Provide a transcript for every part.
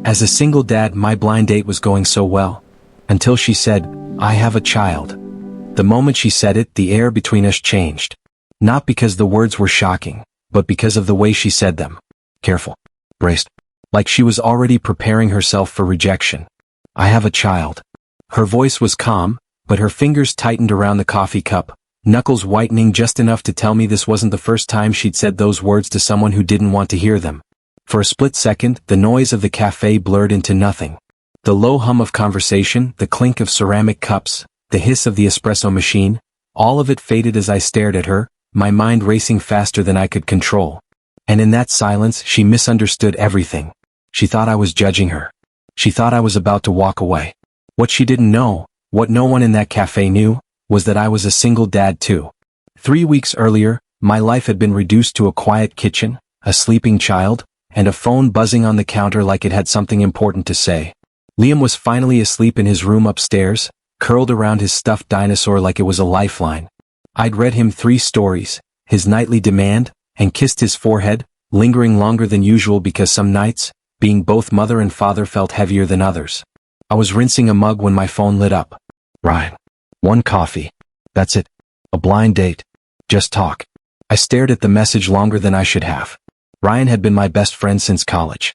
As a single dad, my blind date was going so well. Until she said, "I have a child." The moment she said it, the air between us changed. Not because the words were shocking, but because of the way she said them. Careful. Braced. Like she was already preparing herself for rejection. "I have a child." Her voice was calm, but her fingers tightened around the coffee cup, knuckles whitening just enough to tell me this wasn't the first time she'd said those words to someone who didn't want to hear them. For a split second, the noise of the cafe blurred into nothing. The low hum of conversation, the clink of ceramic cups, the hiss of the espresso machine, all of it faded as I stared at her, my mind racing faster than I could control. And in that silence, she misunderstood everything. She thought I was judging her. She thought I was about to walk away. What she didn't know, what no one in that cafe knew, was that I was a single dad too. 3 weeks earlier, my life had been reduced to a quiet kitchen, a sleeping child, and a phone buzzing on the counter like it had something important to say. Liam was finally asleep in his room upstairs, curled around his stuffed dinosaur like it was a lifeline. I'd read him 3 stories, his nightly demand, and kissed his forehead, lingering longer than usual because some nights, being both mother and father, felt heavier than others. I was rinsing a mug when my phone lit up. "Ryan. 1 coffee. That's it. A blind date. Just talk." I stared at the message longer than I should have. Ryan had been my best friend since college.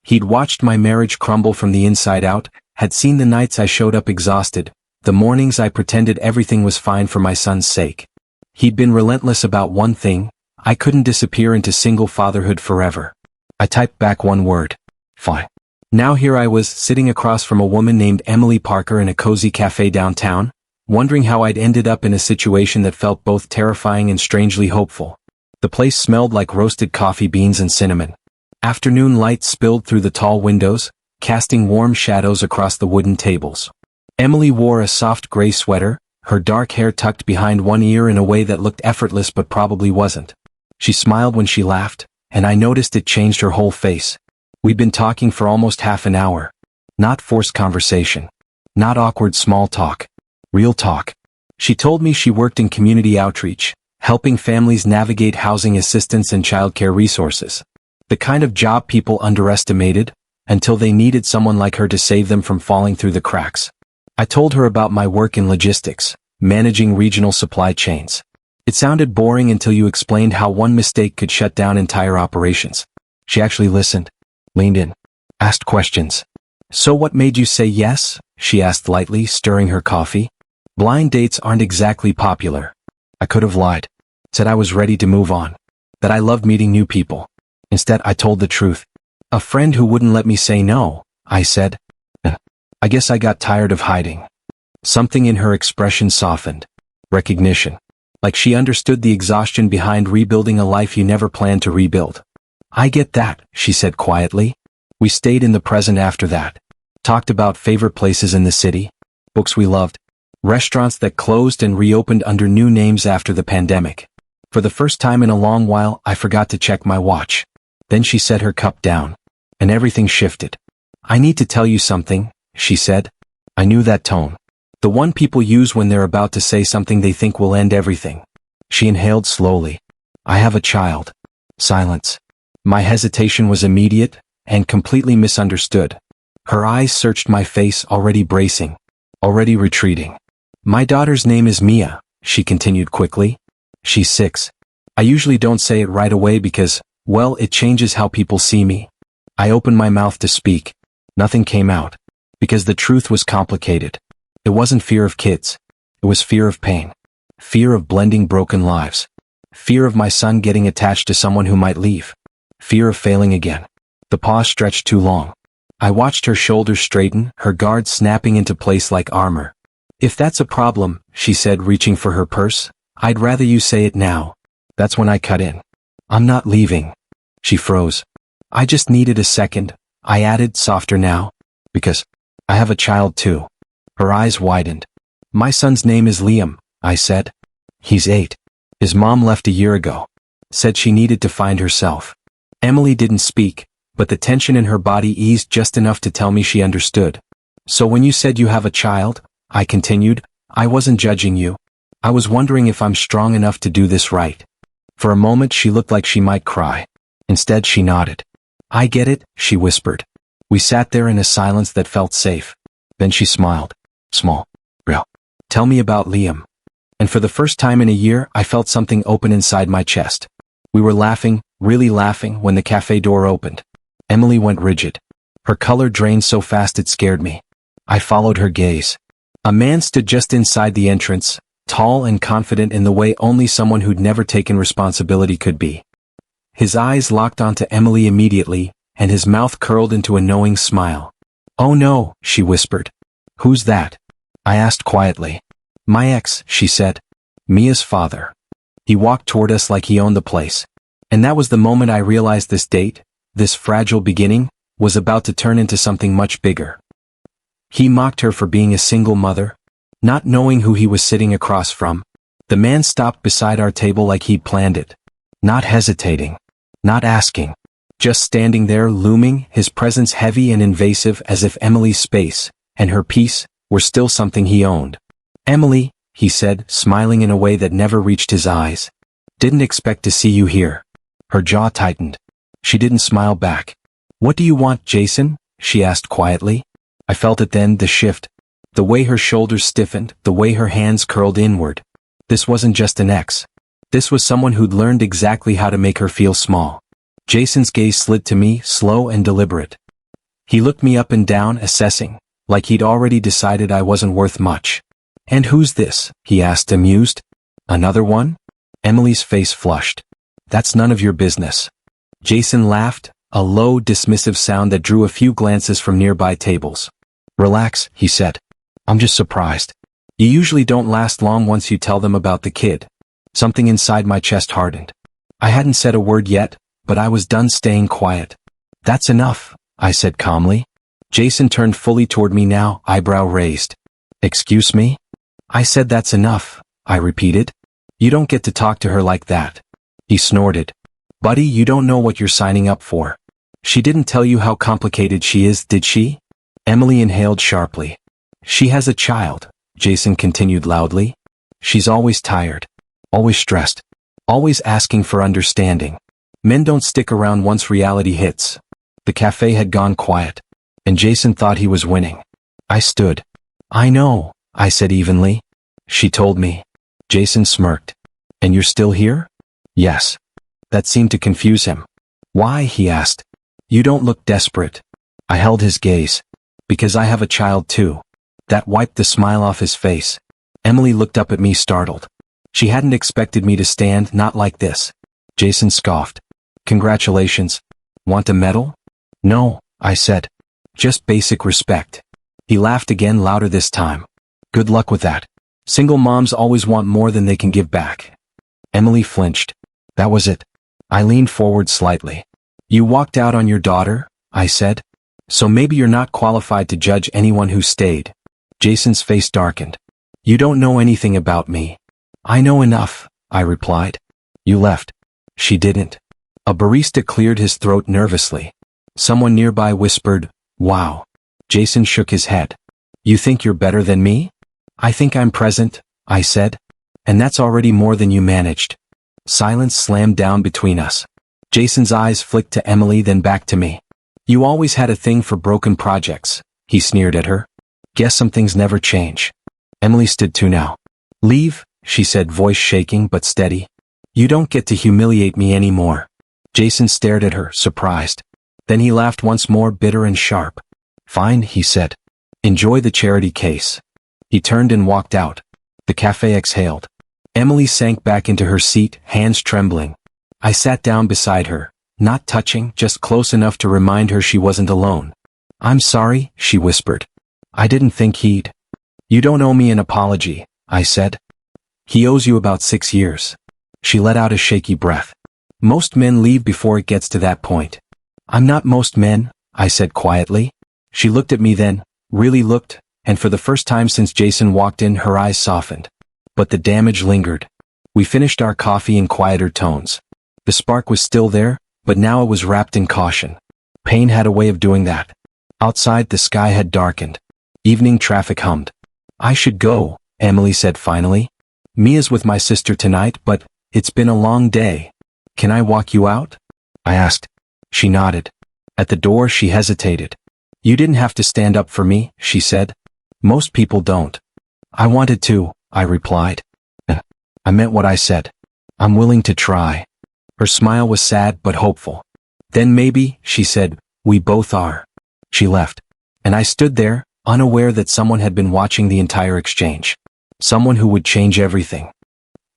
He'd watched my marriage crumble from the inside out, had seen the nights I showed up exhausted, the mornings I pretended everything was fine for my son's sake. He'd been relentless about one thing: I couldn't disappear into single fatherhood forever. I typed back one word: fine. Now here I was, sitting across from a woman named Emily Parker in a cozy cafe downtown, wondering how I'd ended up in a situation that felt both terrifying and strangely hopeful. The place smelled like roasted coffee beans and cinnamon. Afternoon light spilled through the tall windows, casting warm shadows across the wooden tables. Emily wore a soft gray sweater, her dark hair tucked behind one ear in a way that looked effortless but probably wasn't. She smiled when she laughed, and I noticed it changed her whole face. We'd been talking for almost half an hour. Not forced conversation. Not awkward small talk. Real talk. She told me she worked in community outreach, helping families navigate housing assistance and childcare resources. The kind of job people underestimated, until they needed someone like her to save them from falling through the cracks. I told her about my work in logistics, managing regional supply chains. It sounded boring until you explained how one mistake could shut down entire operations. She actually listened, leaned in, asked questions. "So what made you say yes?" she asked lightly, stirring her coffee. "Blind dates aren't exactly popular." I could have lied. Said I was ready to move on. That I loved meeting new people. Instead, I told the truth. "A friend who wouldn't let me say no," I said. I guess I got tired of hiding. Something in her expression softened. Recognition. Like she understood the exhaustion behind rebuilding a life you never planned to rebuild. "I get that," she said quietly. We stayed in the present after that. Talked about favorite places in the city, books we loved, restaurants that closed and reopened under new names after the pandemic. For the first time in a long while, I forgot to check my watch. Then she set her cup down, and everything shifted. "I need to tell you something," she said. I knew that tone. The one people use when they're about to say something they think will end everything. She inhaled slowly. "I have a child." Silence. My hesitation was immediate, and completely misunderstood. Her eyes searched my face, already bracing, already retreating. "My daughter's name is Mia," she continued quickly. "She's 6. I usually don't say it right away because, well, it changes how people see me." I opened my mouth to speak. Nothing came out. Because the truth was complicated. It wasn't fear of kids. It was fear of pain. Fear of blending broken lives. Fear of my son getting attached to someone who might leave. Fear of failing again. The pause stretched too long. I watched her shoulders straighten, her guard snapping into place like armor. "If that's a problem," she said, reaching for her purse, "I'd rather you say it now." That's when I cut in. "I'm not leaving." She froze. "I just needed a second," I added, softer now. "Because I have a child too." Her eyes widened. "My son's name is Liam," I said. "He's 8. His mom left a year ago. Said she needed to find herself." Emily didn't speak, but the tension in her body eased just enough to tell me she understood. "So when you said you have a child," I continued, "I wasn't judging you. I was wondering if I'm strong enough to do this right." For a moment she looked like she might cry. Instead she nodded. "I get it," she whispered. We sat there in a silence that felt safe. Then she smiled. Small. Real. Tell me about Liam. And for the first time in a year, I felt something open inside my chest. We were laughing, really laughing, when the cafe door opened. Emily went rigid. Her color drained so fast it scared me. I followed her gaze. A man stood just inside the entrance, tall and confident in the way only someone who'd never taken responsibility could be. His eyes locked onto Emily immediately, and his mouth curled into a knowing smile. "Oh no," she whispered. "Who's that?" I asked quietly. "My ex," she said. "Mia's father." He walked toward us like he owned the place. And that was the moment I realized this date, this fragile beginning, was about to turn into something much bigger. He mocked her for being a single mother, not knowing who he was sitting across from. The man stopped beside our table like he'd planned it. Not hesitating. Not asking. Just standing there looming, his presence heavy and invasive as if Emily's space, and her peace, were still something he owned. "Emily," he said, smiling in a way that never reached his eyes. "Didn't expect to see you here." Her jaw tightened. She didn't smile back. "What do you want, Jason?" she asked quietly. I felt it then, the shift. The way her shoulders stiffened, the way her hands curled inward. This wasn't just an ex. This was someone who'd learned exactly how to make her feel small. Jason's gaze slid to me, slow and deliberate. He looked me up and down, assessing, like he'd already decided I wasn't worth much. "And who's this?" he asked, amused. "Another one?" Emily's face flushed. "That's none of your business." Jason laughed, a low, dismissive sound that drew a few glances from nearby tables. "Relax," he said. "I'm just surprised. You usually don't last long once you tell them about the kid." Something inside my chest hardened. I hadn't said a word yet, but I was done staying quiet. "That's enough," I said calmly. Jason turned fully toward me now, eyebrow raised. "Excuse me?" I said. "That's enough," I repeated. "You don't get to talk to her like that." He snorted. "Buddy, you don't know what you're signing up for. She didn't tell you how complicated she is, did she?" Emily inhaled sharply. "She has a child," Jason continued loudly. "She's always tired. Always stressed. Always asking for understanding. Men don't stick around once reality hits." The cafe had gone quiet, and Jason thought he was winning. I stood. "I know," I said evenly. "She told me." Jason smirked. "And you're still here?" "Yes." That seemed to confuse him. "Why?" he asked. "You don't look desperate." I held his gaze. "Because I have a child too." That wiped the smile off his face. Emily looked up at me startled. She hadn't expected me to stand, not like this. Jason scoffed. "Congratulations. Want a medal?" "No," I said. "Just basic respect." He laughed again, louder this time. "Good luck with that. Single moms always want more than they can give back." Emily flinched. That was it. I leaned forward slightly. "You walked out on your daughter?" I said. "So maybe you're not qualified to judge anyone who stayed." Jason's face darkened. "You don't know anything about me." "I know enough," I replied. "You left." She didn't. A barista cleared his throat nervously. Someone nearby whispered, "Wow." Jason shook his head. "You think you're better than me?" "I think I'm present," I said. "And that's already more than you managed." Silence slammed down between us. Jason's eyes flicked to Emily, then back to me. "You always had a thing for broken projects," he sneered at her. "Guess some things never change." Emily stood too now. "Leave," she said, voice shaking but steady. "You don't get to humiliate me anymore." Jason stared at her, surprised. Then he laughed once more, bitter and sharp. "Fine," he said. "Enjoy the charity case." He turned and walked out. The cafe exhaled. Emily sank back into her seat, hands trembling. I sat down beside her, not touching, just close enough to remind her she wasn't alone. "I'm sorry," she whispered. "I didn't think he'd." "You don't owe me an apology," I said. "He owes you about 6 years." She let out a shaky breath. "Most men leave before it gets to that point." "I'm not most men," I said quietly. She looked at me then, really looked, and for the first time since Jason walked in, her eyes softened. But the damage lingered. We finished our coffee in quieter tones. The spark was still there, but now it was wrapped in caution. Pain had a way of doing that. Outside, the sky had darkened. Evening traffic hummed. "I should go," Emily said finally. "Mia's with my sister tonight, but it's been a long day. Can I walk you out?" I asked. She nodded. At the door, she hesitated. You didn't have to stand up for me, she said. Most people don't. I wanted to, I replied. I meant what I said. I'm willing to try. Her smile was sad but hopeful. Then maybe, she said, we both are. She left. And I stood there, unaware that someone had been watching the entire exchange. Someone who would change everything.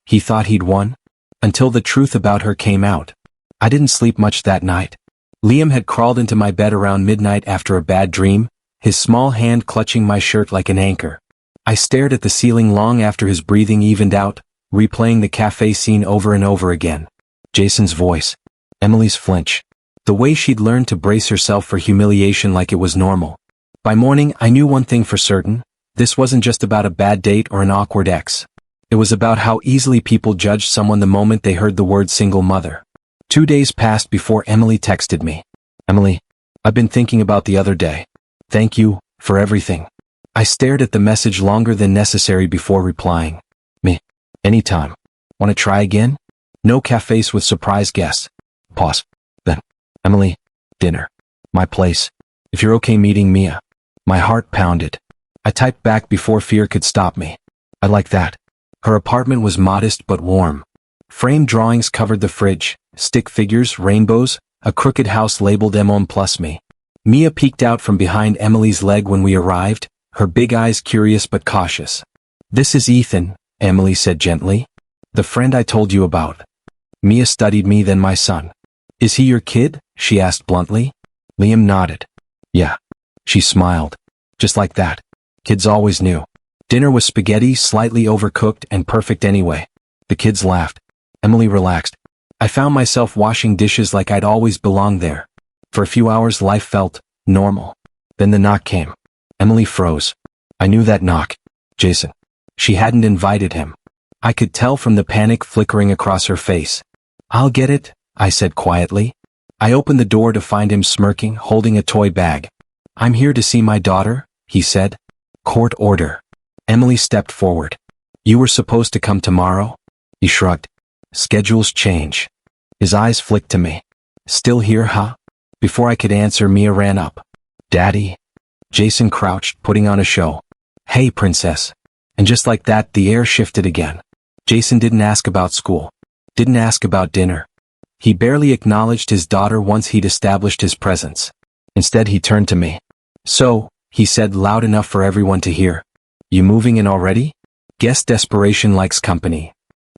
He thought he'd won? Until the truth about her came out. I didn't sleep much that night. Liam had crawled into my bed around midnight after a bad dream, his small hand clutching my shirt like an anchor. I stared at the ceiling long after his breathing evened out, replaying the cafe scene over and over again. Jason's voice. Emily's flinch. The way she'd learned to brace herself for humiliation like it was normal. By morning, I knew one thing for certain. This wasn't just about a bad date or an awkward ex. It was about how easily people judged someone the moment they heard the word single mother. 2 days passed before Emily texted me. Emily, I've been thinking about the other day. Thank you, for everything. I stared at the message longer than necessary before replying. Me. Anytime. Want to try again? No cafes with surprise guests. Pause. Then. Emily. Dinner. My place. If you're okay meeting Mia. My heart pounded. I typed back before fear could stop me. I like that. Her apartment was modest but warm. Framed drawings covered the fridge, stick figures, rainbows, a crooked house labeled M plus me. Mia peeked out from behind Emily's leg when we arrived, her big eyes curious but cautious. This is Ethan, Emily said gently. The friend I told you about. Mia studied me, then my son. Is he your kid? She asked bluntly. Liam nodded. Yeah. She smiled. Just like that. Kids always knew. Dinner was spaghetti, slightly overcooked and perfect anyway. The kids laughed. Emily relaxed. I found myself washing dishes like I'd always belonged there. For a few hours life felt normal. Then the knock came. Emily froze. I knew that knock. Jason. She hadn't invited him. I could tell from the panic flickering across her face. I'll get it, I said quietly. I opened the door to find him smirking, holding a toy bag. I'm here to see my daughter, he said. Court order. Emily stepped forward. You were supposed to come tomorrow? He shrugged. Schedules change. His eyes flicked to me. Still here, huh? Before I could answer, Mia ran up. Daddy? Jason crouched, putting on a show. Hey, princess. And just like that, the air shifted again. Jason didn't ask about school. Didn't ask about dinner. He barely acknowledged his daughter once he'd established his presence. Instead, he turned to me. So, he said loud enough for everyone to hear. You moving in already? Guess desperation likes company.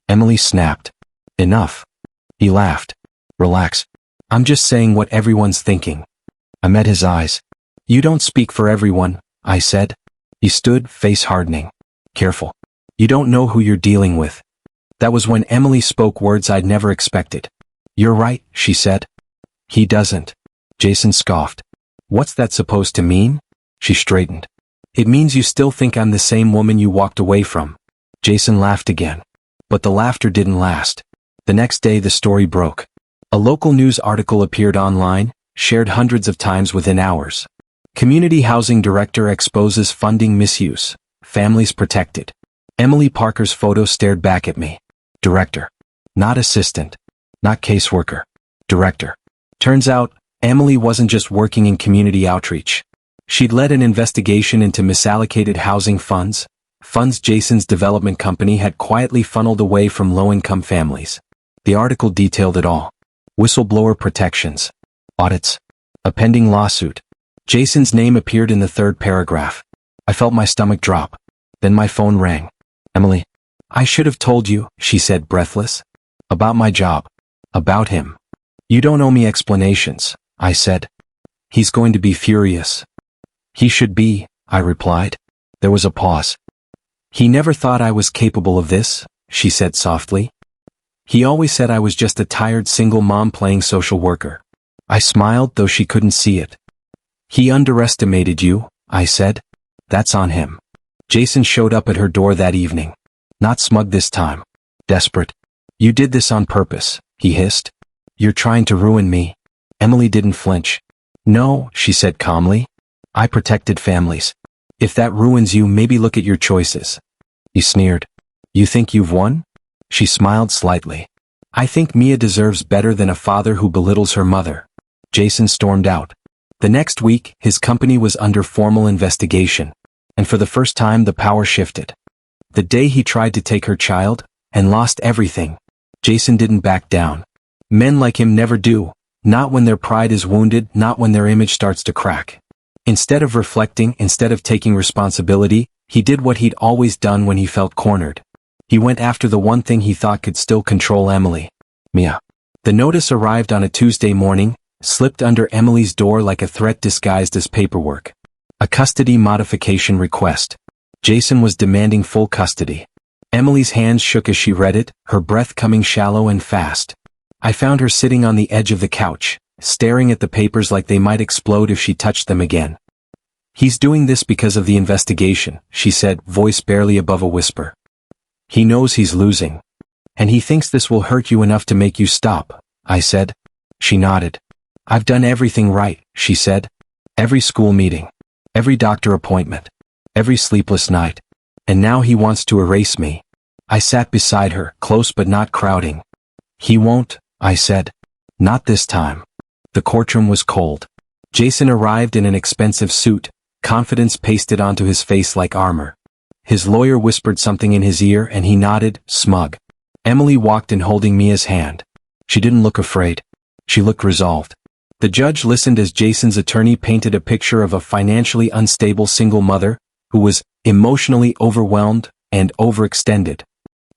Emily snapped. Enough. He laughed. Relax. I'm just saying what everyone's thinking. I met his eyes. You don't speak for everyone, I said. He stood, face hardening. Careful. You don't know who you're dealing with. That was when Emily spoke words I'd never expected. You're right, she said. He doesn't. Jason scoffed. What's that supposed to mean? She straightened. It means you still think I'm the same woman you walked away from. Jason laughed again. But the laughter didn't last. The next day the story broke. A local news article appeared online, shared hundreds of times within hours. Community housing director exposes funding misuse. Families protected. Emily Parker's photo stared back at me. Director. Not assistant. Not caseworker. Director. Turns out, Emily wasn't just working in community outreach. She'd led an investigation into misallocated housing funds Jason's development company had quietly funneled away from low-income families. The article detailed it all. Whistleblower protections. Audits. A pending lawsuit. Jason's name appeared in the third paragraph. I felt my stomach drop. Then my phone rang. Emily. I should have told you, she said breathless. About my job. About him. You don't owe me explanations, I said. He's going to be furious. He should be, I replied. There was a pause. He never thought I was capable of this, she said softly. He always said I was just a tired single mom playing social worker. I smiled, though she couldn't see it. He underestimated you, I said. That's on him. Jason showed up at her door that evening. Not smug this time. Desperate. You did this on purpose, he hissed. You're trying to ruin me. Emily didn't flinch. No, she said calmly. I protected families. If that ruins you, maybe look at your choices. He sneered. You think you've won? She smiled slightly. I think Mia deserves better than a father who belittles her mother. Jason stormed out. The next week, his company was under formal investigation. And for the first time the power shifted. The day he tried to take her child, and lost everything, Jason didn't back down. Men like him never do, not when their pride is wounded, not when their image starts to crack. Instead of reflecting, instead of taking responsibility, he did what he'd always done when he felt cornered. He went after the one thing he thought could still control Emily. Mia. The notice arrived on a Tuesday morning, slipped under Emily's door like a threat disguised as paperwork. A custody modification request. Jason was demanding full custody. Emily's hands shook as she read it, her breath coming shallow and fast. I found her sitting on the edge of the couch, staring at the papers like they might explode if she touched them again. He's doing this because of the investigation, she said, voice barely above a whisper. He knows he's losing. And he thinks this will hurt you enough to make you stop, I said. She nodded. I've done everything right, she said. Every school meeting. Every doctor appointment. Every sleepless night. And now he wants to erase me. I sat beside her, close but not crowding. He won't, I said. Not this time. The courtroom was cold. Jason arrived in an expensive suit, confidence pasted onto his face like armor. His lawyer whispered something in his ear and he nodded, smug. Emily walked in holding Mia's hand. She didn't look afraid. She looked resolved. The judge listened as Jason's attorney painted a picture of a financially unstable single mother, who was emotionally overwhelmed and overextended.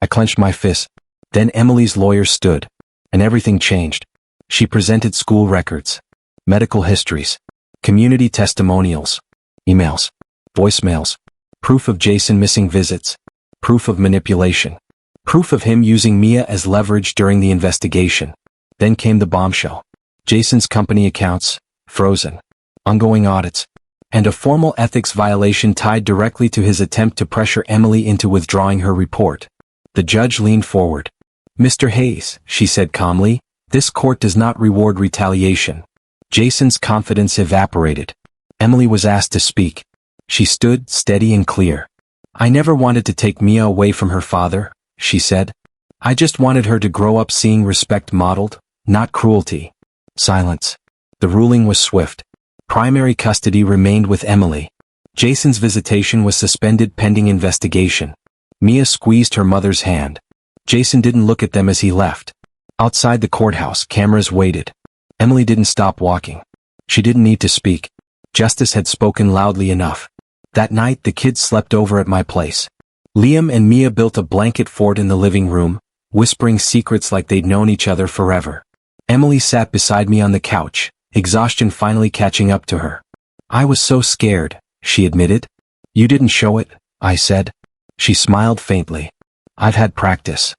I clenched my fist. Then Emily's lawyer stood. And everything changed. She presented school records, medical histories, community testimonials, emails, voicemails, proof of Jason missing visits, proof of manipulation, proof of him using Mia as leverage during the investigation. Then came the bombshell. Jason's company accounts, frozen, ongoing audits, and a formal ethics violation tied directly to his attempt to pressure Emily into withdrawing her report. The judge leaned forward. Mr. Hayes, she said calmly, this court does not reward retaliation. Jason's confidence evaporated. Emily was asked to speak. She stood, steady and clear. I never wanted to take Mia away from her father, she said. I just wanted her to grow up seeing respect modeled, not cruelty. Silence. The ruling was swift. Primary custody remained with Emily. Jason's visitation was suspended pending investigation. Mia squeezed her mother's hand. Jason didn't look at them as he left. Outside the courthouse, cameras waited. Emily didn't stop walking. She didn't need to speak. Justice had spoken loudly enough. That night the kids slept over at my place. Liam and Mia built a blanket fort in the living room, whispering secrets like they'd known each other forever. Emily sat beside me on the couch, exhaustion finally catching up to her. I was so scared, she admitted. You didn't show it, I said. She smiled faintly. I've had practice.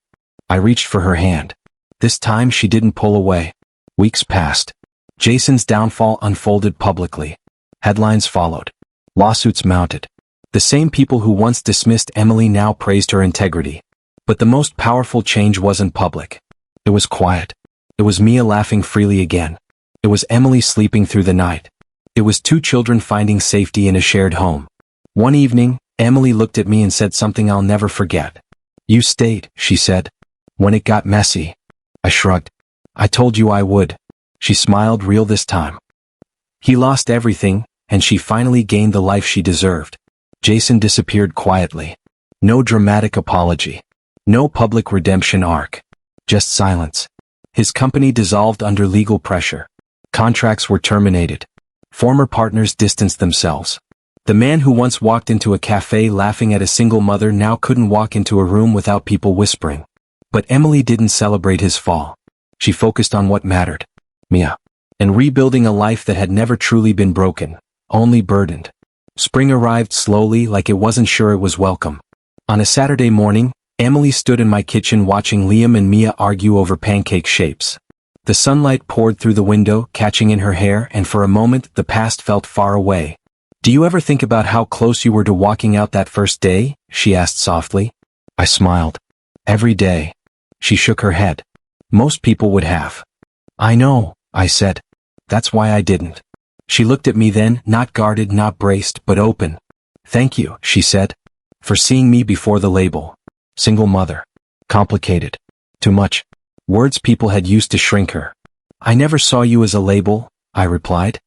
I reached for her hand. This time she didn't pull away. Weeks passed. Jason's downfall unfolded publicly. Headlines followed. Lawsuits mounted. The same people who once dismissed Emily now praised her integrity. But the most powerful change wasn't public. It was quiet. It was Mia laughing freely again. It was Emily sleeping through the night. It was two children finding safety in a shared home. One evening, Emily looked at me and said something I'll never forget. You stayed, she said. When it got messy. I shrugged. I told you I would. She smiled, real this time. He lost everything, and she finally gained the life she deserved. Jason disappeared quietly. No dramatic apology. No public redemption arc. Just silence. His company dissolved under legal pressure. Contracts were terminated. Former partners distanced themselves. The man who once walked into a cafe laughing at a single mother now couldn't walk into a room without people whispering. But Emily didn't celebrate his fall. She focused on what mattered. Mia. And rebuilding a life that had never truly been broken, only burdened. Spring arrived slowly, like it wasn't sure it was welcome. On a Saturday morning, Emily stood in my kitchen watching Liam and Mia argue over pancake shapes. The sunlight poured through the window, catching in her hair, and for a moment the past felt far away. Do you ever think about how close you were to walking out that first day? She asked softly. I smiled. Every day. She shook her head. Most people would have. I know, I said. That's why I didn't. She looked at me then, not guarded, not braced, but open. Thank you, she said, for seeing me before the label. Single mother. Complicated. Too much. Words people had used to shrink her. I never saw you as a label, I replied.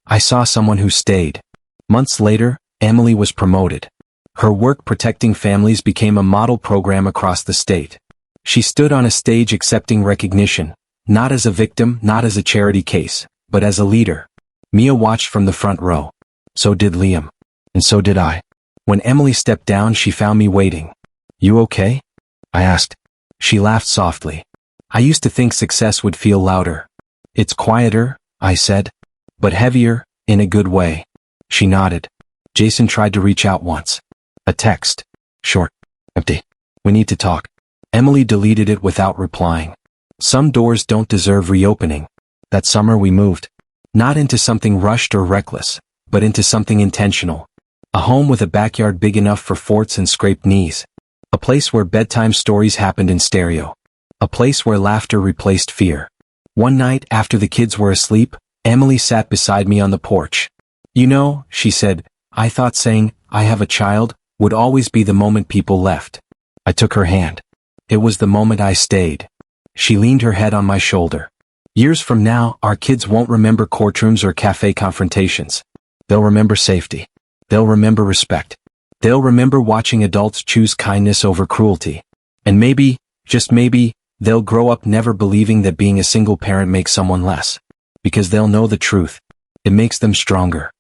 I saw someone who stayed. Months later, Emily was promoted. Her work protecting families became a model program across the state. She stood on a stage accepting recognition, not as a victim, not as a charity case, but as a leader. Mia watched from the front row. So did Liam. And so did I. When Emily stepped down, she found me waiting. "You okay?" I asked. She laughed softly. "I used to think success would feel louder." "It's quieter," I said. "But heavier, in a good way." She nodded. "Jason tried to reach out once. A text. Short. Empty. 'We need to talk.' Emily deleted it without replying. Some doors don't deserve reopening. That summer we moved. Not into something rushed or reckless, but into something intentional. A home with a backyard big enough for forts and scraped knees. A place where bedtime stories happened in stereo. A place where laughter replaced fear. One night after the kids were asleep, Emily sat beside me on the porch. "You know," she said, "I thought saying, 'I have a child,' would always be the moment people left." I took her hand. It was the moment I stayed. She leaned her head on my shoulder. "Years from now, our kids won't remember courtrooms or cafe confrontations. They'll remember safety. They'll remember respect. They'll remember watching adults choose kindness over cruelty. And maybe, just maybe, they'll grow up never believing that being a single parent makes someone less. Because they'll know the truth. It makes them stronger."